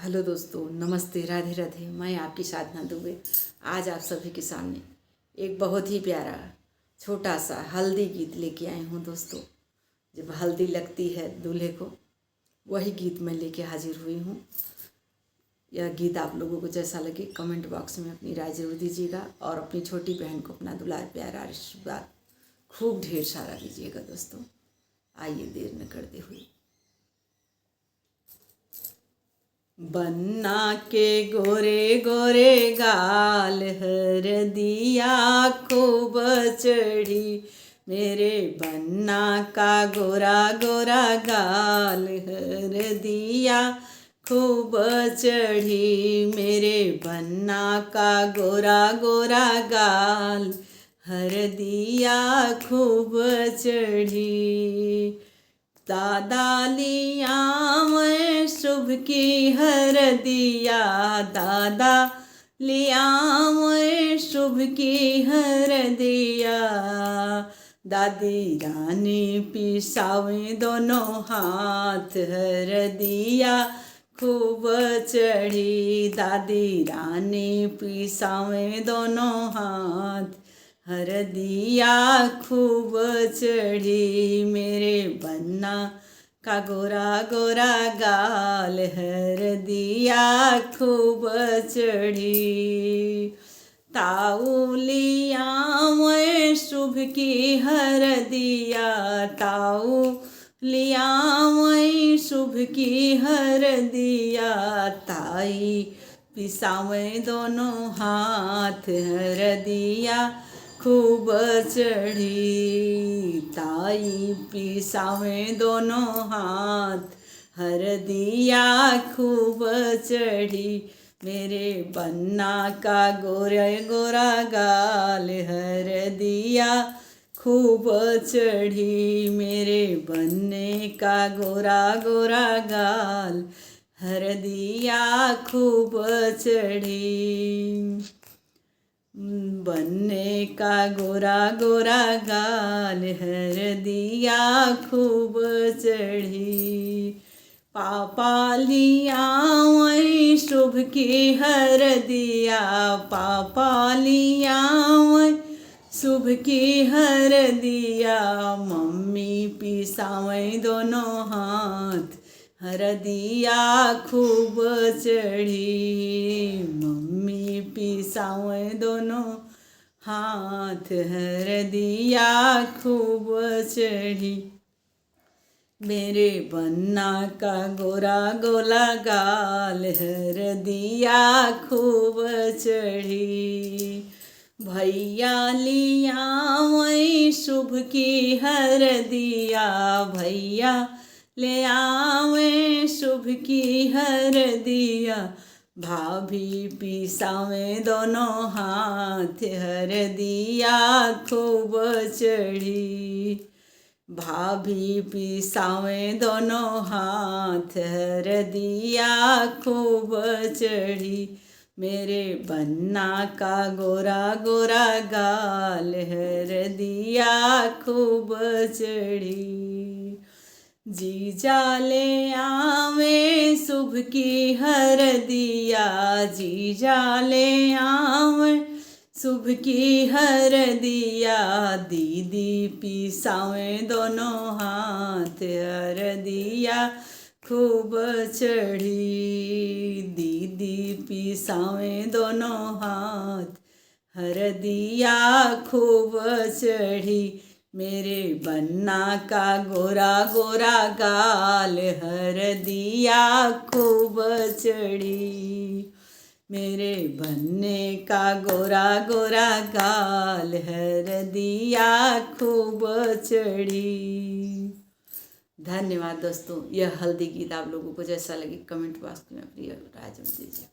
Hello दोस्तों, नमस्ते, राधे राधे। मैं आपकी साधना दुबे आज आप सभी के सामने एक बहुत ही प्यारा छोटा सा हल्दी गीत लेके आई हूँ दोस्तों। जब हल्दी लगती है दूल्हे को, वही गीत मैं लेके हाजिर हुई हूँ। यह गीत आप लोगों को जैसा लगे कमेंट बॉक्स में अपनी राय जरूर दीजिएगा और अपनी छोटी बहन को अपना दुलार प्यारा आशीर्वाद खूब ढेर सारा दीजिएगा दोस्तों। आइए देर न करते हुए। बन्ना के गोरे गोरे गाल हरदिया खूब चढ़ी, मेरे बन्ना का गोरा गोरा गाल हरदिया खूब चढ़ी, मेरे बन्ना का गोरा गोरा गाल हरदिया खूब चढ़ी। दादा लिया मैं शुभ की हरदिया, दादा लिया मैं शुभ की हरदिया, दादी रानी पिसावे दोनों हाथ हरदिया खूब चढ़ी, दादी रानी पिसावे दोनों हाथ हरदिया खूब चढ़ी, मेरे बन्ना का गोरा गोरा गाल हरदिया खूब चढ़ी। ताऊ लिया मैं शुभ की हरदिया, ताऊ लिया मैं शुभ की हरदिया, ताई पिसावे दोनों हाथ हरदिया खूब चढ़ी, ताई पिसावे दोनों हाथ हरदिया खूब चढ़ी, मेरे बन्ना का गोरा गोरा गाल हरदिया खूब चढ़ी, मेरे बन्ने का गोरा गोरा गाल हरदिया खूब चढ़ी। बन्ने का गोरा गोरा गाल हरदिया खूब चढ़ी, पापा लिया मैं शुभ की हरदिया, पापा लिया मैं शुभ की हरदिया, मम्मी पिसावे दोनों हाथ हरदिया खूब चढ़ी, मम्मी पिसावे दोनों हाथ हरदिया खूब चढ़ी, मेरे बन्ना का गोरा गोला गाल हरदिया खूब चढ़ी। भैया लिया मैं शुभ की हरदिया, भैया ले आवे शुभ की हरदिया, भाभी पिसावे दोनों हाथ हरदिया खूब चढ़ी, भाभी पिसावे दोनों हाथ हरदिया खूब चढ़ी, मेरे बन्ना का गोरा गोरा गाल हरदिया खूब चढ़ी। जीजा ले आवे शुभ की हरदिया, जीजा ले आवे शुभ की हरदिया, दीदी पिसावे दोनों हाथ हरदिया खूब चढ़ी, दीदी पिसावे दोनों हाथ हरदिया खूब चढ़ी, मेरे बन्ना का गोरा गोरा गाल हरदिया खूब चढ़ी, मेरे बन्ने का गोरा गोरा गाल हरदिया खूब चढ़ी। धन्यवाद दोस्तों। यह हल्दी गीत आप लोगों को जैसा लगे कमेंट बॉक्स में अपनी राय जरूर दीजिए।